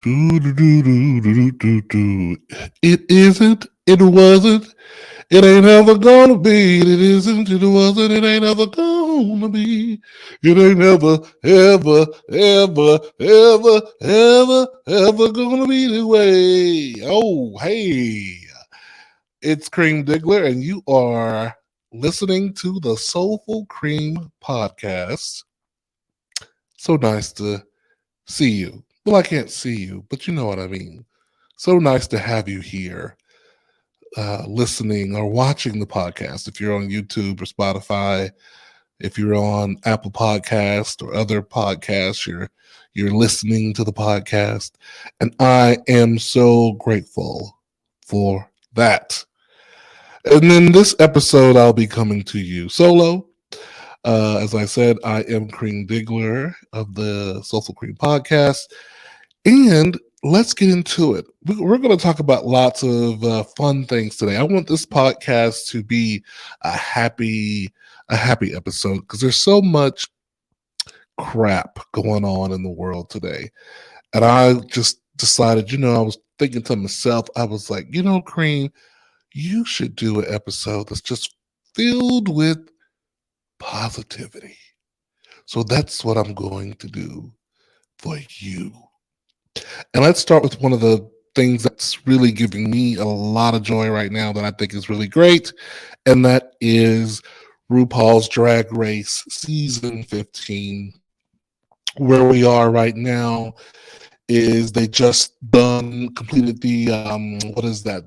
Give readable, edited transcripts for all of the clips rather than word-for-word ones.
Do, do, do, do, do, do, do. It isn't, it wasn't, it ain't ever gonna be. It isn't, it wasn't, it ain't ever gonna be. It ain't ever, ever, ever, ever, ever, ever gonna be this way. Oh, hey, it's Cream Diggler, and you are listening to the Soulful Cream Podcast. So nice to see you. Well, I can't see you, but you know what I mean. So nice to have you here, listening or watching the podcast. If you're on YouTube or Spotify, if you're on Apple Podcast or other podcasts, you're listening to the podcast, and I am so grateful for that. And in this episode, I'll be coming to you solo. As I said, I am Cream Diggler of the Soulful Cream Podcast. And let's get into it. We're going to talk about lots of fun things today. I want this podcast to be a happy, a happy episode because there's so much crap going on in the world today. And I just decided, I was thinking to myself, I was like, Cream, you should do an episode that's just filled with positivity. So that's what I'm going to do for you. And let's start with one of the things that's really giving me a lot of joy right now that I think is really great, and that is RuPaul's Drag Race Season 15. Where we are right now is they just completed the what is that,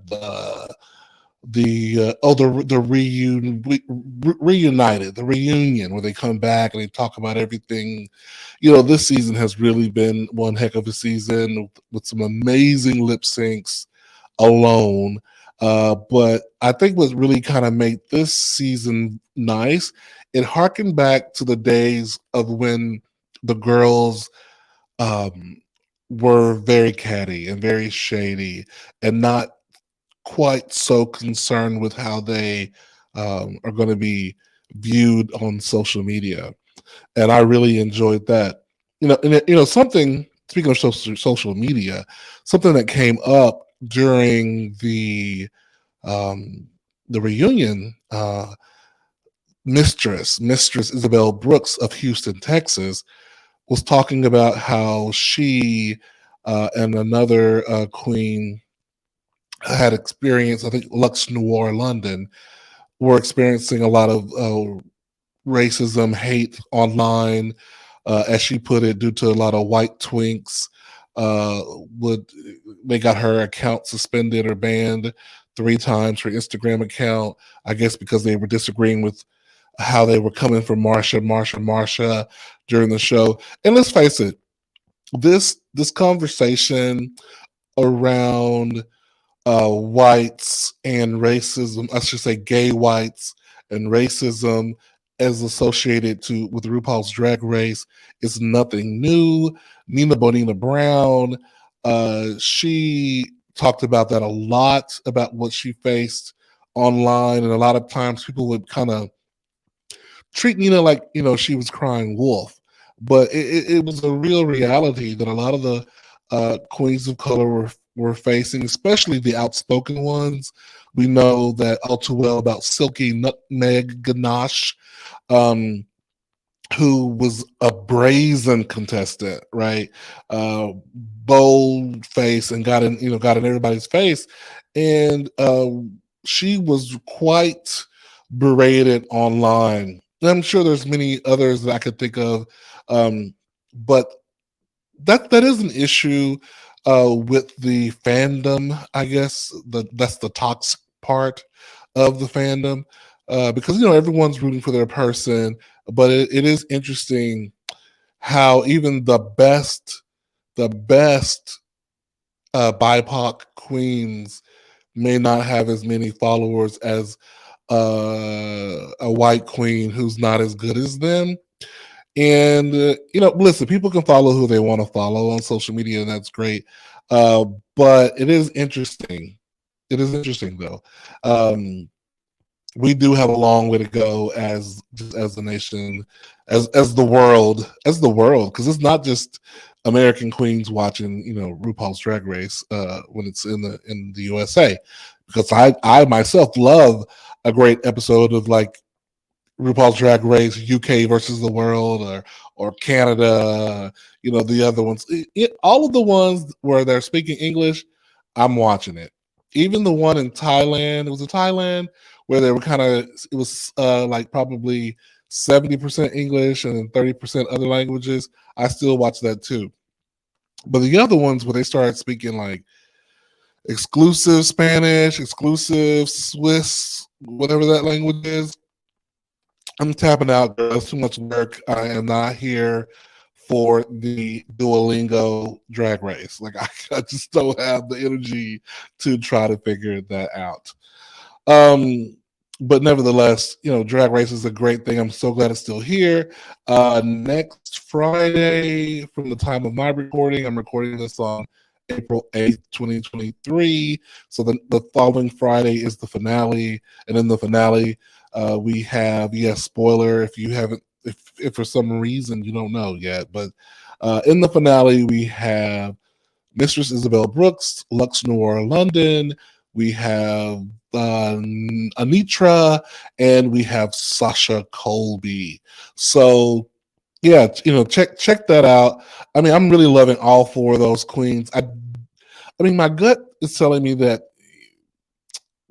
reunited, the reunion, where they come back and they talk about everything. This season has really been one heck of a season with some amazing lip syncs alone. But I think what really kind of made this season nice, it harkened back to the days of when the girls were very catty and very shady and not quite so concerned with how they are going to be viewed on social media, and I really enjoyed that. Something. Speaking of social media, something that came up during the reunion. Mistress Isabel Brooks of Houston, Texas, was talking about how she and another queen had experienced, I think Lux Noir London, were experiencing a lot of racism, hate online, as she put it, due to a lot of white twinks. Uh, would They got her account suspended or banned 3 times, her Instagram account, I guess because they were disagreeing with how they were coming for Marsha during the show. And let's face it, this conversation around whites and racism, I should say gay whites and racism as associated with RuPaul's Drag Race, is nothing new. Nina Bonina Brown, she talked about that a lot, about what she faced online, and a lot of times people would kind of treat Nina like, she was crying wolf. But it was a real reality that a lot of the queens of color were facing, especially the outspoken ones. We know that all too well about Silky Nutmeg Ganache, um, who was a brazen contestant, right? Bold face, and got in everybody's face, and she was quite berated online. I'm sure there's many others that I could think of, but that is an issue with the fandom. I guess that's the toxic part of the fandom, because everyone's rooting for their person, but it is interesting how even the best BIPOC queens may not have as many followers as a white queen who's not as good as them. And listen, people can follow who they want to follow on social media, and that's great. But it is interesting. It is interesting though. Um, we do have a long way to go as the nation, as the world, because it's not just American queens watching, RuPaul's Drag Race when it's in the USA, because I myself love a great episode of like RuPaul's Drag Race UK versus the world, or Canada, the other ones. All of the ones where they're speaking English, I'm watching it. Even the one in Thailand, it was in Thailand where they were it was like probably 70% English and 30% other languages. I still watch that too. But the other ones where they started speaking like exclusive Spanish, exclusive Swiss, whatever that language is, I'm tapping out, girl. It's too much work. I am not here for the Duolingo drag race. Like I just don't have the energy to try to figure that out. Um, but nevertheless, drag race is a great thing. I'm so glad it's still here. Next Friday, from the time of my recording, I'm recording this on April 8th, 2023. So the following Friday is the finale. And in the finale, we have, spoiler if you haven't, if for some reason you don't know yet, but in the finale, we have Mistress Isabel Brooks, Lux Noir London, we have Anitra, and we have Sasha Colby. So yeah, check that out. I mean, I'm really loving all four of those queens. I mean, my gut is telling me that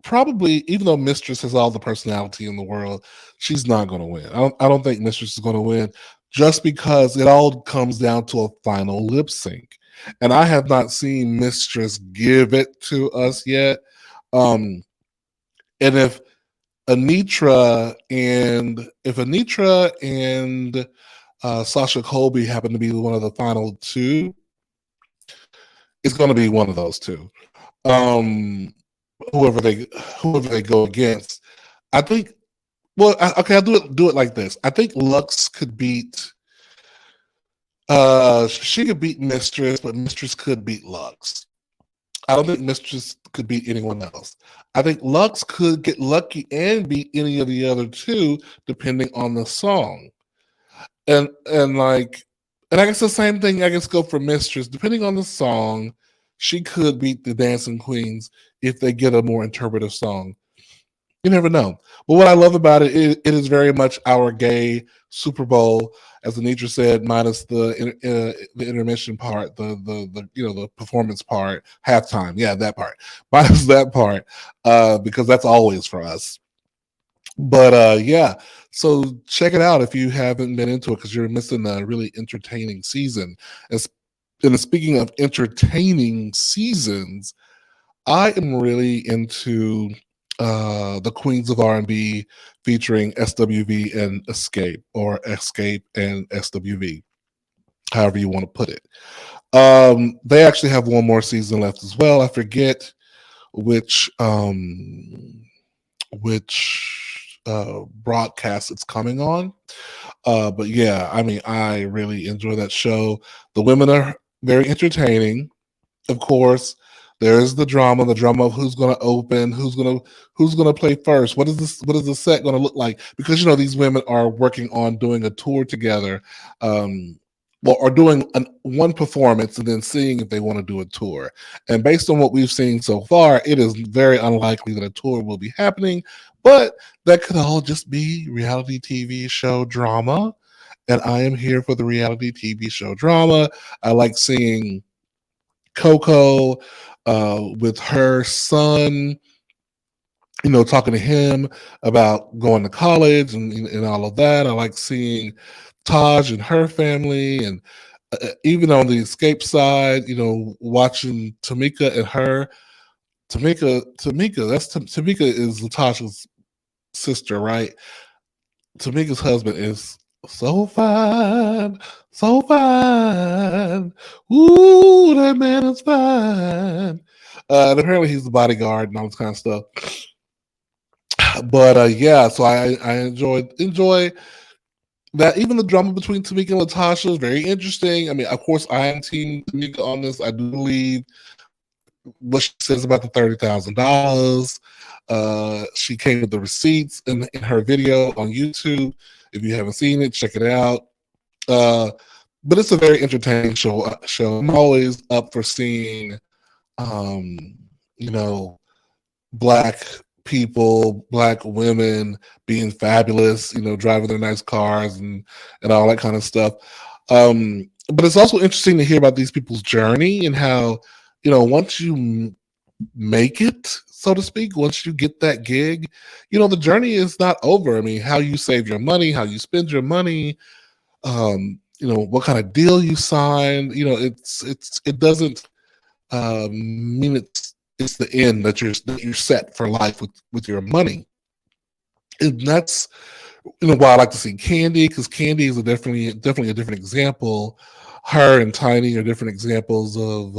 probably, even though Mistress has all the personality in the world, she's not going to win. I don't think Mistress is going to win, just because it all comes down to a final lip sync, and I have not seen Mistress give it to us yet. And if Anitra and Sasha Colby happen to be one of the final two, it's going to be one of those two. Um, whoever they go against, I think. Well, okay, I'll do it like this. I think Lux could beat. She could beat Mistress, but Mistress could beat Lux. I don't think Mistress could beat anyone else. I think Lux could get lucky and beat any of the other two, depending on the song. And I guess the same thing. I guess go for Mistress, depending on the song. She could beat the Dancing Queens if they get a more interpretive song. You never know. But what I love about it is very much our gay Super Bowl, as Anitra said, minus the intermission part, the performance part, halftime, yeah, that part, minus that part, because that's always for us. But yeah, so check it out if you haven't been into it, because you're missing a really entertaining season. And speaking of entertaining seasons, I am really into the Queens of R&B featuring SWV and Escape, or Escape and SWV, however you want to put it. They actually have one more season left as well. I forget which broadcast it's coming on. But yeah, I mean, I really enjoy that show. The women are very entertaining. Of course, there's the drama of who's going to open, who's going to play first. What is the set going to look like? Because these women are working on doing a tour together, or doing one performance and then seeing if they want to do a tour. And based on what we've seen so far, it is very unlikely that a tour will be happening. But that could all just be reality TV show drama, and I am here for the reality TV show drama. I like seeing Coco with her son, talking to him about going to college and all of that. I like seeing Taj and her family, and even on the Escape side, watching Tamika and her. Tamika is Latasha's sister, right? Tamika's husband is so fine, so fine. Ooh, that man is fine. And apparently he's the bodyguard and all this kind of stuff. But yeah, so I enjoy that. Even the drama between Tamika and Latasha is very interesting. I mean, of course, I am team Tamika on this. I do believe what she says about the $30,000. She came with the receipts in her video on YouTube. If you haven't seen it, check it out. but it's a very entertaining show. I'm always up for seeing, um, you know, black people, black women being fabulous, driving their nice cars and all that kind of stuff. But it's also interesting to hear about these people's journey and how, once you make it, so to speak, once you get that gig, the journey is not over. I mean, how you save your money, how you spend your money, what kind of deal you sign, it doesn't mean it's the end that you're set for life with your money. And that's why I like to see Candy, because Candy is definitely a different example. Her and Tiny are different examples of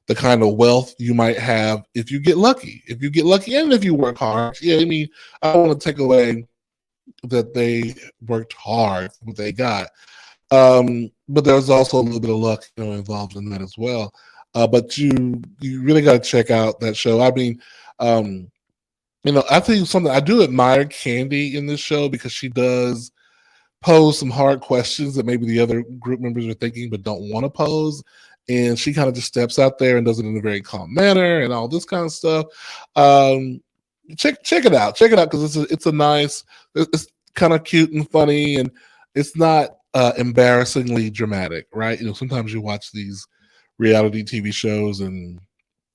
the kind of wealth you might have if you get lucky. If you get lucky, and if you work hard. Yeah, I mean, I don't want to take away that they worked hard for what they got. But there's also a little bit of luck, involved in that as well. But you really got to check out that show. I mean, um, I tell you something. I do admire Candy in this show because she does pose some hard questions that maybe the other group members are thinking but don't want to pose. And she kind of just steps out there and does it in a very calm manner and all this kind of stuff. Um, check it out. Check it out because it's a nice. It's kind of cute and funny, and it's not embarrassingly dramatic, right? Sometimes you watch these reality TV shows and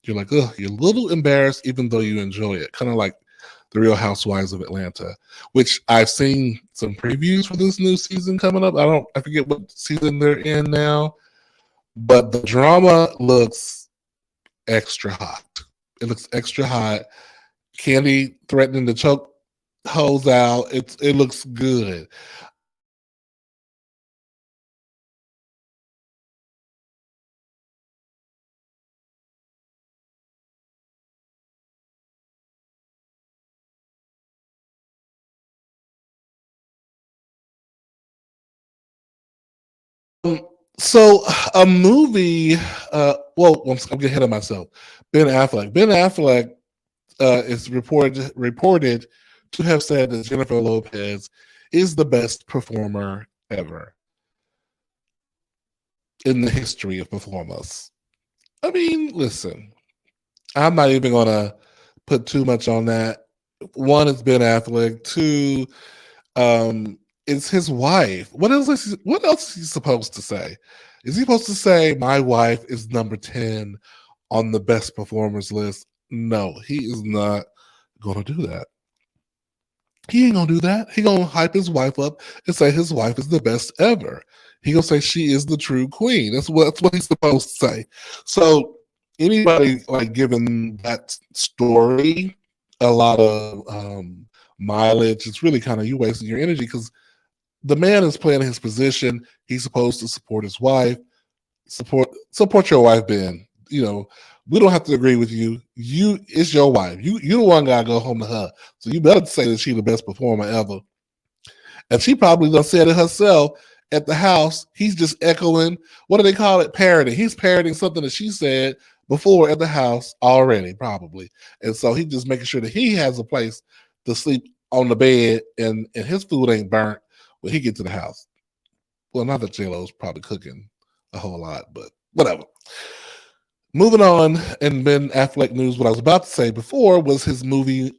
you're like, oh, you're a little embarrassed, even though you enjoy it. Kind of like the Real Housewives of Atlanta, which I've seen some previews for this new season coming up. I forget what season they're in now, but the drama looks extra hot. It looks extra hot. Candy threatening to choke hoes out. It looks good. Um, so a movie. Well, I'm getting ahead of myself. Ben Affleck. Ben Affleck is reported to have said that Jennifer Lopez is the best performer ever in the history of performers. I mean, listen, I'm not even gonna put too much on that. One, it's Ben Affleck. Two, it's his wife. What else is he supposed to say? Is he supposed to say my wife is number 10 on the best performers list? No, he is not gonna do that. He ain't gonna do that. He gonna hype his wife up and say his wife is the best ever. He gonna say she is the true queen. That's what he's supposed to say. So anybody like giving that story a lot of mileage, it's really kind of you wasting your energy because the man is playing his position. He's supposed to support his wife. Support your wife, Ben. We don't have to agree with you. It's your wife. You the one gotta go home to her. So you better say that she's the best performer ever. And she probably done said it herself at the house. He's just echoing. What do they call it? Parroting. He's parroting something that she said before at the house already, probably. And so he's just making sure that he has a place to sleep on the bed and his food ain't burnt when he get to the house. Well, not that J-Lo's probably cooking a whole lot, but whatever. Moving on, and Ben Affleck news. What I was about to say before was his movie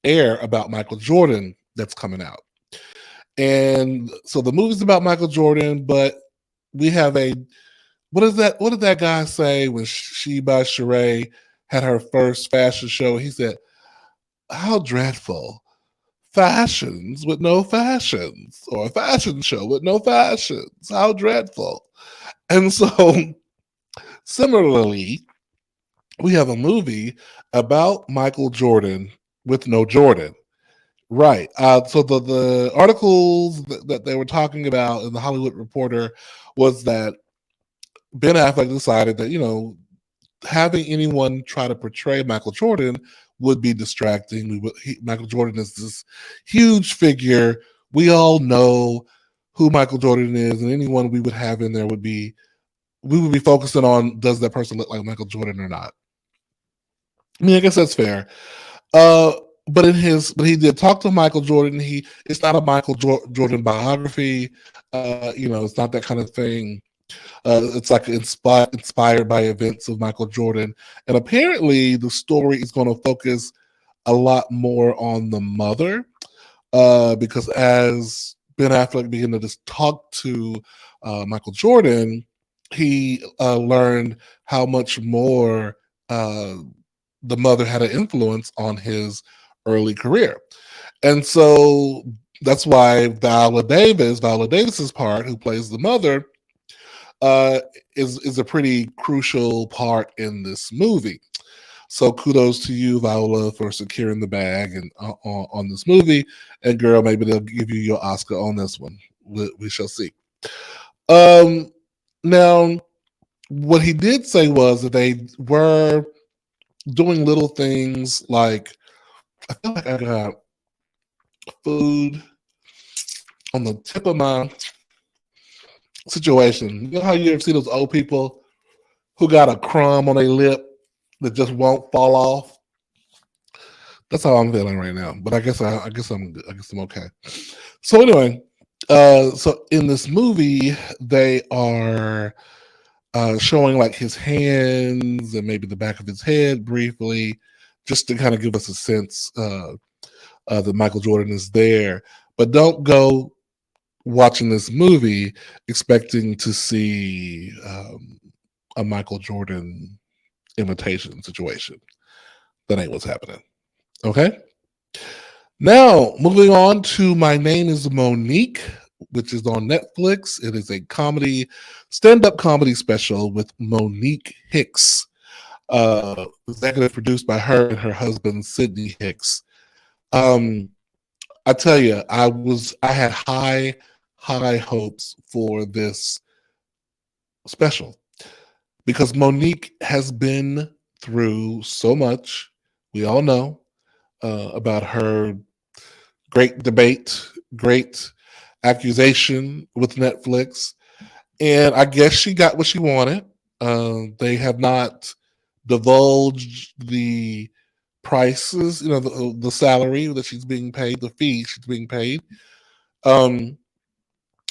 Air about Michael Jordan that's coming out. And so the movie's about Michael Jordan, but we have a what is that? What did that guy say when Sheba Sheree had her first fashion show? He said, "How dreadful! Fashions with no fashions, or a fashion show with no fashions. How dreadful!" And so, similarly, we have a movie about Michael Jordan with no Jordan. Right. So the articles that they were talking about in the Hollywood Reporter was that Ben Affleck decided that having anyone try to portray Michael Jordan would be distracting. Michael Jordan is this huge figure. We all know who Michael Jordan is, and anyone we would have in there we would be focusing on, does that person look like Michael Jordan or not? I mean, I guess that's fair. Uh, but he did talk to Michael Jordan. It's not a Michael Jordan biography. It's not that kind of thing. It's like inspired by events of Michael Jordan, and apparently the story is going to focus a lot more on the mother, because as Ben Affleck began to just talk to Michael Jordan, he learned how much more uh, the mother had an influence on his early career. And so that's why Viola Davis's part, who plays the mother, uh, is a pretty crucial part in this movie. So kudos to you, Viola, for securing the bag and on this movie. And girl, maybe they'll give you your Oscar on this one. We shall see. Um, Now, what he did say was that they were doing little things like, I feel like I got food on the tip of my situation. You know how you ever see those old people who got a crumb on their lip that just won't fall off? That's how I'm feeling right now. But I guess I'm okay. So anyway, so in this movie, they are showing like his hands and maybe the back of his head briefly, just to kind of give us a sense that Michael Jordan is there. But don't go watching this movie expecting to see a Michael Jordan imitation situation. That ain't what's happening. Okay. Now, moving on to My Name is Monique, which is on Netflix. It is a comedy, stand up comedy special with Monique Hicks, executive produced by her and her husband, Sydney Hicks. Um, I tell you, I had high hopes for this special because Monique has been through so much. We all know about her great debate, great accusation with Netflix, and I guess she got what she wanted. They have not divulged the prices, the salary that she's being paid, the fee she's being paid. Um,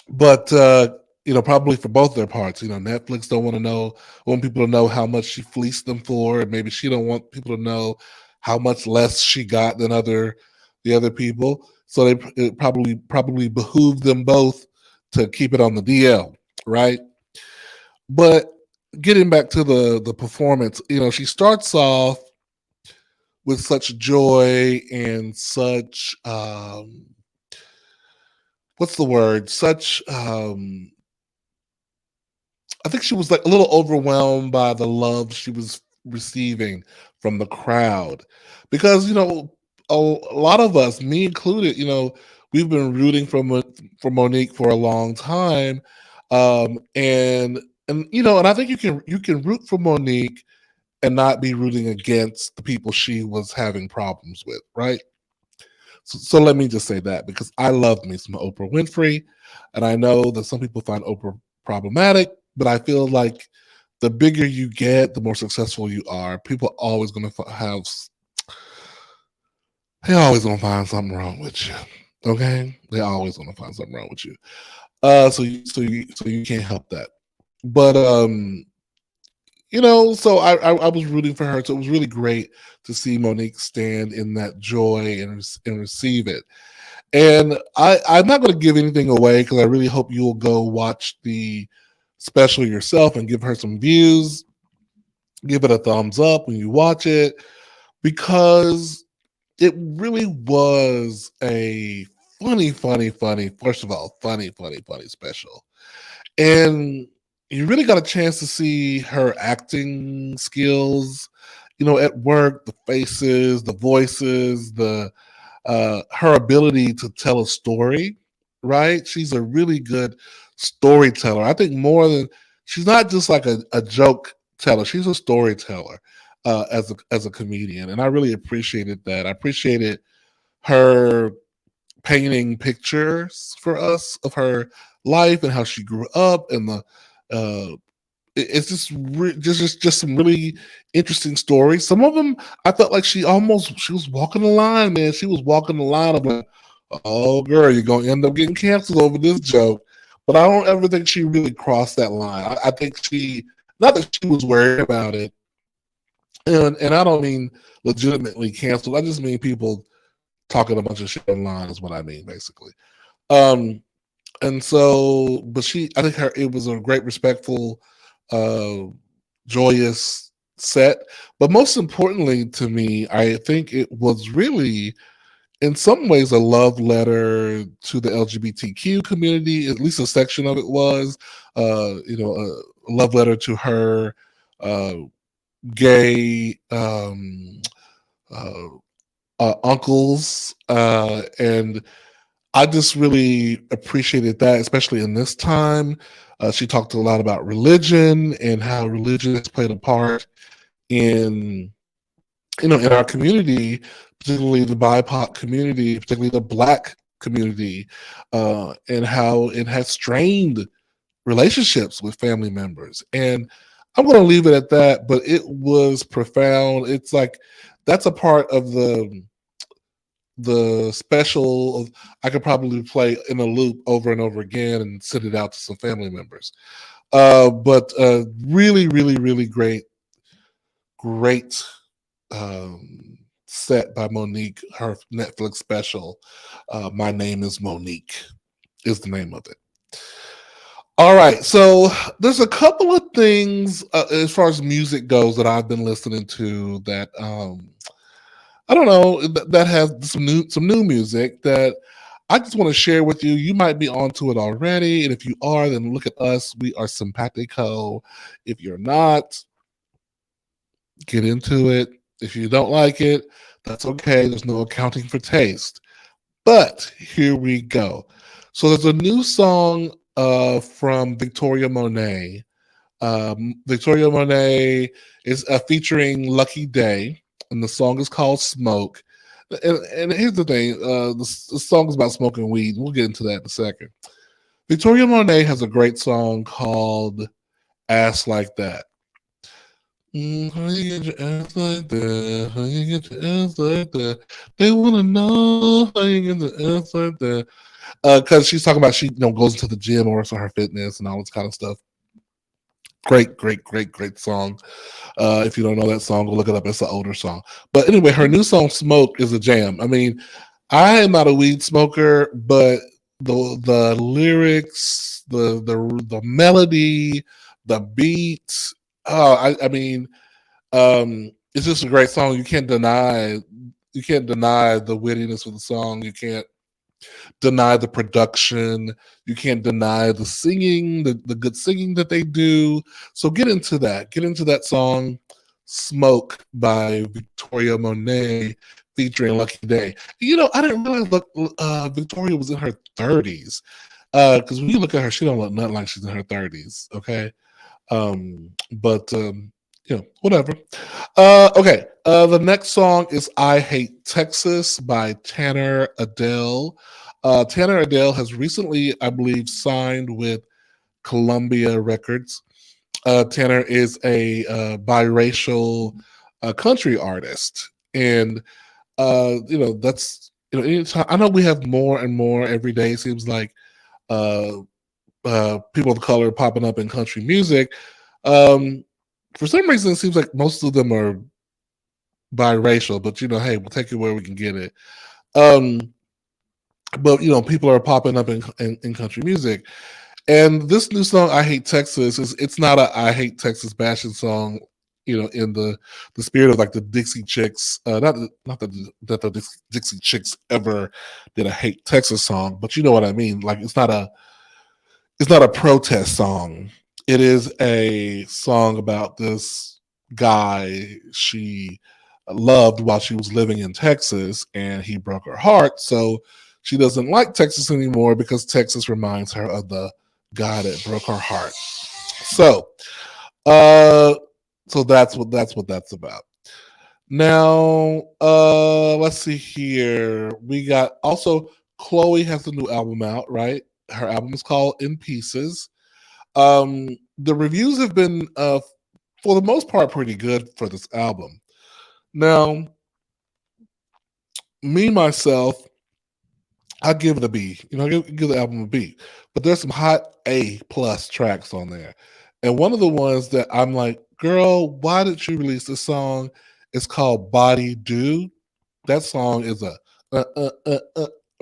but probably for both their parts, Netflix don't want people to know how much she fleeced them for, and maybe she don't want people to know how much less she got than the other people. So it probably behooved them both to keep it on the DL, right? But getting back to the performance, she starts off with such joy and such what's the word? Such I think she was like a little overwhelmed by the love she was receiving from the crowd because a lot of us, me included, we've been rooting for Monique for a long time, and I think you can root for Monique and not be rooting against the people she was having problems with, right? So let me just say that because I love me some Oprah Winfrey, and I know that some people find Oprah problematic, but I feel like the bigger you get, the more successful you are. People are always going to they always going to find something wrong with you. Okay, they always going to find something wrong with you. So you can't help that. But so I was rooting for her. So it was really great to see Monique stand in that joy and receive it. And I'm not going to give anything away because I really hope you'll go watch the special yourself and give her some views. Give it a thumbs up when you watch it because it really was a funny, first of all, funny special. And you really got a chance to see her acting skills, at work, the faces, the voices, the her ability to tell a story, right? She's a really good storyteller. I think more than she's not just like a joke teller, she's a storyteller as a comedian. And I really appreciated that. I appreciated her painting pictures for us of her life and how she grew up and the uh it's just some really interesting stories. Some of them I felt like she was walking the line, man. She was walking the line of like, oh girl, you're gonna end up getting canceled over this joke. but I don't ever think she really crossed that line. I think she, not that she was worried about it, and I don't mean legitimately canceled. I just mean people talking a bunch of shit online is what I mean, basically. Um, and so, but I think it was a great, respectful, uh, joyous set. But most importantly to me, I think it was really, in some ways, a love letter to the LGBTQ community. At least a section of it was, a love letter to her uh, gay uh, uncles, and I just really appreciated that, especially in this time. She talked a lot about religion and how religion has played a part in, in our community, particularly the BIPOC community, particularly the Black community, and how it has strained relationships with family members. And I'm going to leave it at that, but it was profound. It's like that's a part of the special I could probably play in a loop over and over again and send it out to some family members. But really, really, really great set by Monique. Her Netflix special, My Name is Monique, is the name of it. All right, so there's a couple of things as far as music goes that I've been listening to that I don't know that has some new music that I just want to share with you. You might be onto it already, and if you are, then look at us. We are simpatico. If you're not, get into it. If you don't like it, that's okay. There's no accounting for taste. But here we go. So there's a new song from Victoria Monet. Victoria Monet is featuring Lucky Day, and the song is called Smoke. And here's the thing: the song is about smoking weed. We'll get into that in a second. Victoria Monet has a great song called "Ass Like That." How you get your ass like that? How you get your ass like that? They want to know how you get the ass like that. Because she's talking about she goes into the gym or works on her fitness and all this kind of stuff. Great, great, great, great song. If you don't know that song, go look it up. It's an older song. But anyway, her new song "Smoke" is a jam. I mean, I am not a weed smoker, but the lyrics, the melody, the beat. Oh, I mean, it's just a great song. You can't deny the wittiness of the song. You can't deny the production. You can't deny the singing, the good singing that they do. So get into that. Get into that song, Smoke by Victoria Monet featuring Lucky Day. I didn't realize Victoria was in her 30s. Because when you look at her, she don't look nothing like she's in her 30s. Okay. But whatever. Okay. The next song is "I Hate Texas" by Tanner Adele. Tanner Adele has recently, I believe, signed with Columbia Records. Tanner is a biracial country artist, and that's anytime, I know we have more and more every day. It seems like uh, people of color popping up in country music. Um, for some reason, it seems like most of them are biracial, but hey, we'll take it where we can get it. Um, but people are popping up in country music, and this new song "I Hate Texas" it's not a "I Hate Texas" bashing song, in the spirit of like the Dixie Chicks. Not that the Dixie Chicks ever did a "Hate Texas" song, but you know what I mean. Like it's not a protest song. It is a song about this guy she loved while she was living in Texas, and he broke her heart. So she doesn't like Texas anymore because Texas reminds her of the guy that broke her heart. So, uh, so that's about. Now, let's see here. We got also Chloe has a new album out, right? Her album is called "In Pieces." The reviews have been, for the most part, pretty good for this album. Now, me myself, I give it a B. Give the album a B. But there's some hot A plus tracks on there, and one of the ones that I'm like, girl, why did you release this song? It's called Body Do. That song is a I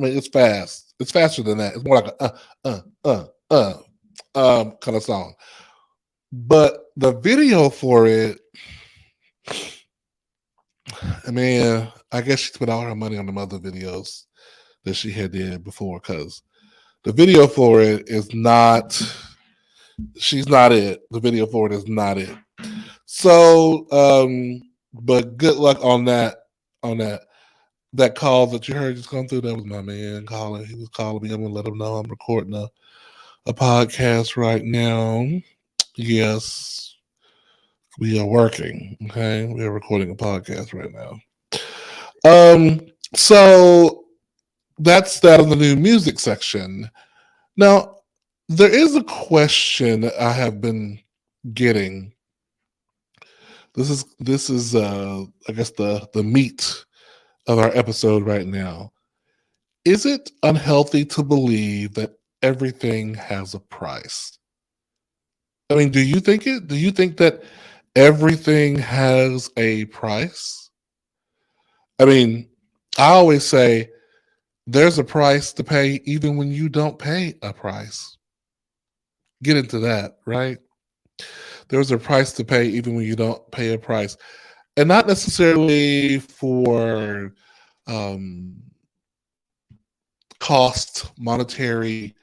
mean, it's fast. It's faster than that. It's more like a kind of song. But the video for it, I mean, I guess she spent all her money on the other videos that she had did before, because the video for it is not. She's not it. The video for it is not it. So, but good luck on that. On that call that you heard just come through. That was my man calling. He was calling me. I'm gonna let him know I'm recording a podcast right now. Yes, we are working. Okay, we are recording a podcast right now. So that's that in the new music section. Now, there is a question that I have been getting. This is I guess the meat of our episode right now. Is it unhealthy to believe that everything has a price? I mean, do you think it? Do you think that everything has a price? I mean, I always say there's a price to pay even when you don't pay a price. Get into that, right? There's a price to pay even when you don't pay a price. And not necessarily for um, cost, monetary,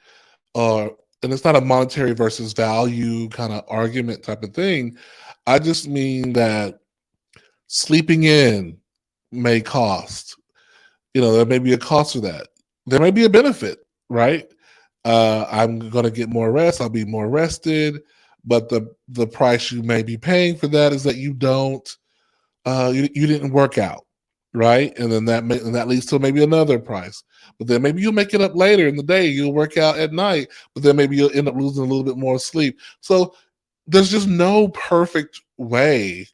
and it's not a monetary versus value kind of argument type of thing. I just mean that sleeping in may cost. There may be a cost for that. There may be a benefit, right? I'm going to get more rest. I'll be more rested. But the price you may be paying for that is that you don't you didn't work out, right? And then that leads to maybe another price. But then maybe you'll make it up later in the day. You'll work out at night, but then maybe you'll end up losing a little bit more sleep. So there's just no perfect way,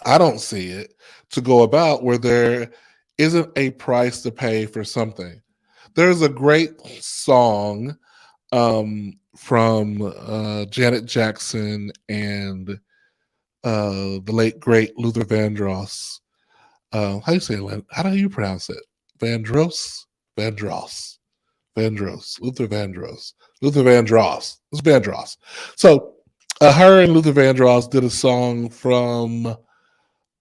I don't see it, to go about where there isn't a price to pay for something. There's a great song from Janet Jackson and the late great Luther Vandross. How do you say it? How do you pronounce it? Vandross, Vandross, Vandross, Luther Vandross, Luther Vandross. It's Vandross. So her and Luther Vandross did a song from.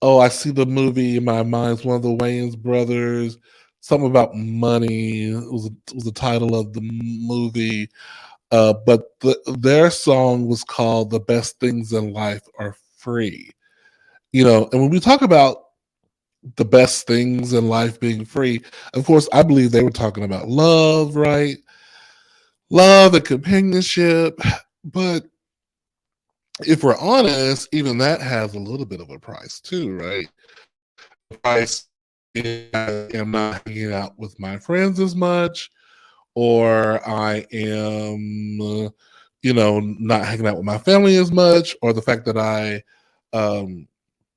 Oh, I see the movie in my mind. It's one of the Wayans brothers. Something about money. It was the title of the movie. But their song was called "The Best Things in Life Are Free." And when we talk about the best things in life being free, of course, I believe they were talking about love, right? Love and companionship. But if we're honest, even that has a little bit of a price too, right? The price is I am not hanging out with my friends as much, or I am, not hanging out with my family as much, or the fact that I am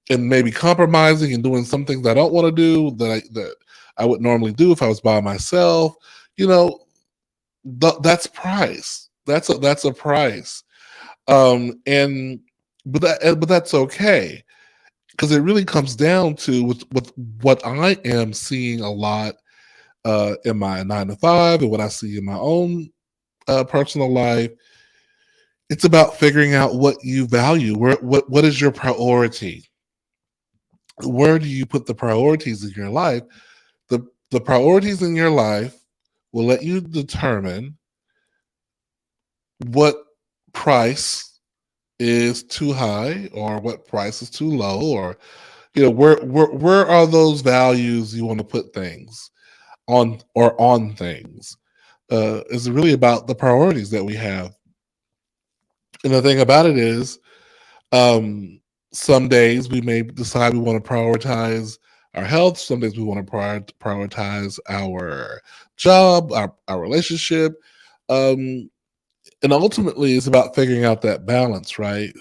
maybe compromising and doing some things I don't want to do that I would normally do if I was by myself. You know, that's price. That's a price. And but that's okay, because it really comes down to with what I am seeing a lot in my 9 to 5 and what I see in my own personal life. It's about figuring out what you value. What is your priority? Where do you put the priorities in your life? The priorities in your life will let you determine what price is too high or what price is too low, or where are those values you want to put things on things. Is really about the priorities that we have. And the thing about it is, um, some days we may decide we want to prioritize our health. Some days we want to prioritize our job, our relationship. Um, and ultimately, it's about figuring out that balance, right?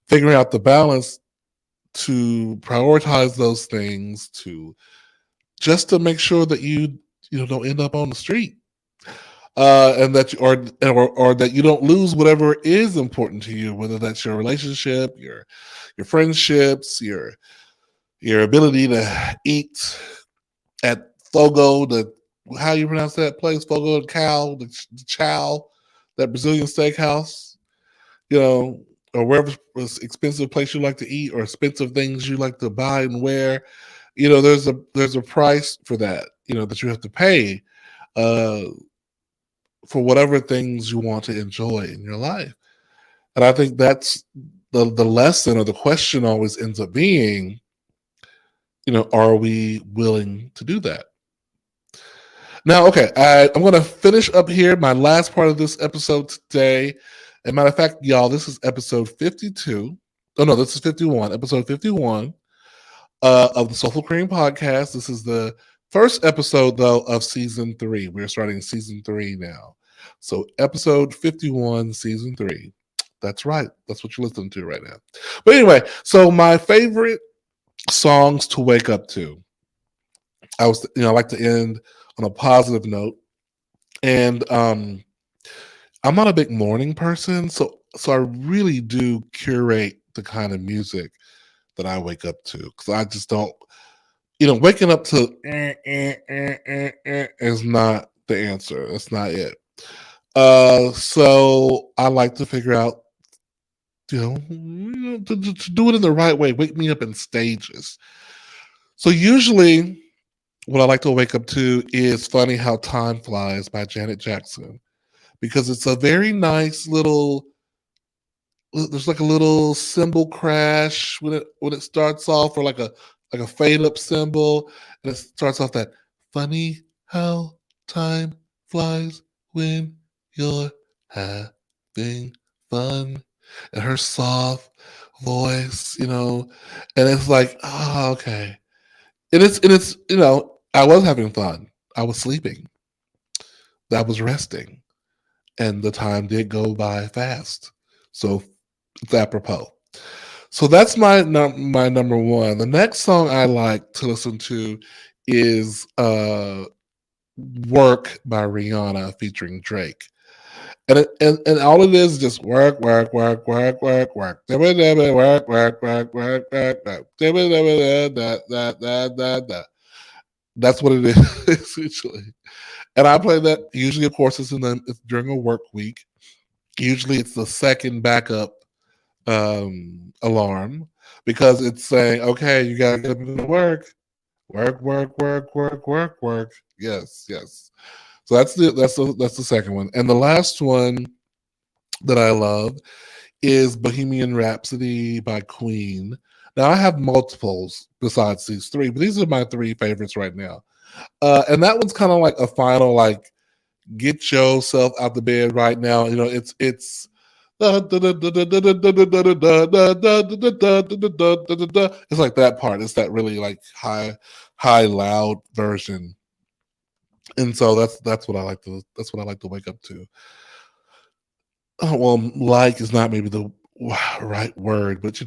Figuring out the balance to prioritize those things, to just to make sure that don't end up on the street, and that you, or that you don't lose whatever is important to you, whether that's your relationship, your friendships, your ability to eat at Fogo, the how you pronounce that place, Fogo de Cow, the Chow, that Brazilian steakhouse, or wherever expensive place you like to eat, or expensive things you like to buy and wear. There's a price for that, that you have to pay uh, for whatever things you want to enjoy in your life. And I think that's the lesson, or the question always ends up being, are we willing to do that? Now, okay, I'm going to finish up here my last part of this episode today. As a matter of fact, y'all, this is episode 52. Oh, no, this is 51, episode 51 of the Soulful Cream podcast. This is the first episode, though, of season 3. We're starting season 3 now. So, episode 51, season 3. That's right. That's what you're listening to right now. But anyway, so my favorite songs to wake up to. I like to end on a positive note. And I'm not a big morning person, so I really do curate the kind of music that I wake up to, because I just don't, waking up to is not the answer. That's not it. So I like to figure out, to do it in the right way. Wake me up in stages. So usually, what I like to wake up to is "Funny How Time Flies" by Janet Jackson, because it's a very nice little. There's like a little cymbal crash when it starts off, or like a fade up cymbal, and it starts off that "Funny how time flies when you're having fun," and her soft voice, and it's like, oh, okay, and it's I was having fun, I was sleeping, I was resting, and the time did go by fast. So it's apropos. So that's my number one. The next song I like to listen to is "Work" by Rihanna featuring Drake. And all it is just work, work, work, work, work, work. Work, work, work, work, work, work. That's what it is usually. And I play that usually, of course, it's during a work week. Usually it's the second backup alarm, because it's saying, okay, you gotta get up and go to work. Work, work, work, work, work, work. Yes, yes. So that's the second one. And the last one that I love is "Bohemian Rhapsody" by Queen. Now I have multiples besides these three, but these are my three favorites right now. And that one's kind of like a final, like, get yourself out the bed right now. It's it's like that part. It's that really like high loud version. And so that's what I like to wake up to. Oh, well, like is not maybe the right word, but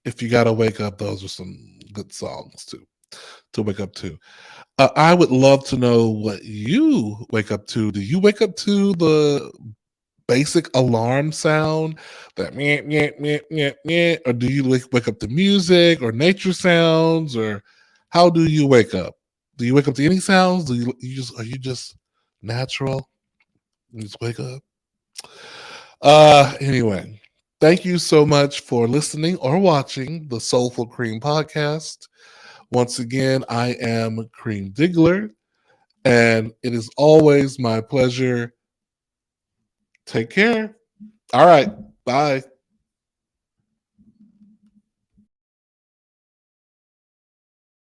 if you got to wake up, those are some good songs to wake up to. I would love to know what you wake up to. Do you wake up to the basic alarm sound, that meh, meh, meh, meh, meh, or do you wake up to music or nature sounds, or how do you wake up? Do you wake up to any sounds? Are you just natural? You just wake up. Anyway, thank you so much for listening or watching the Soulful Cream podcast. Once again, I am Cream Diggler, and it is always my pleasure. Take care. All right. Bye.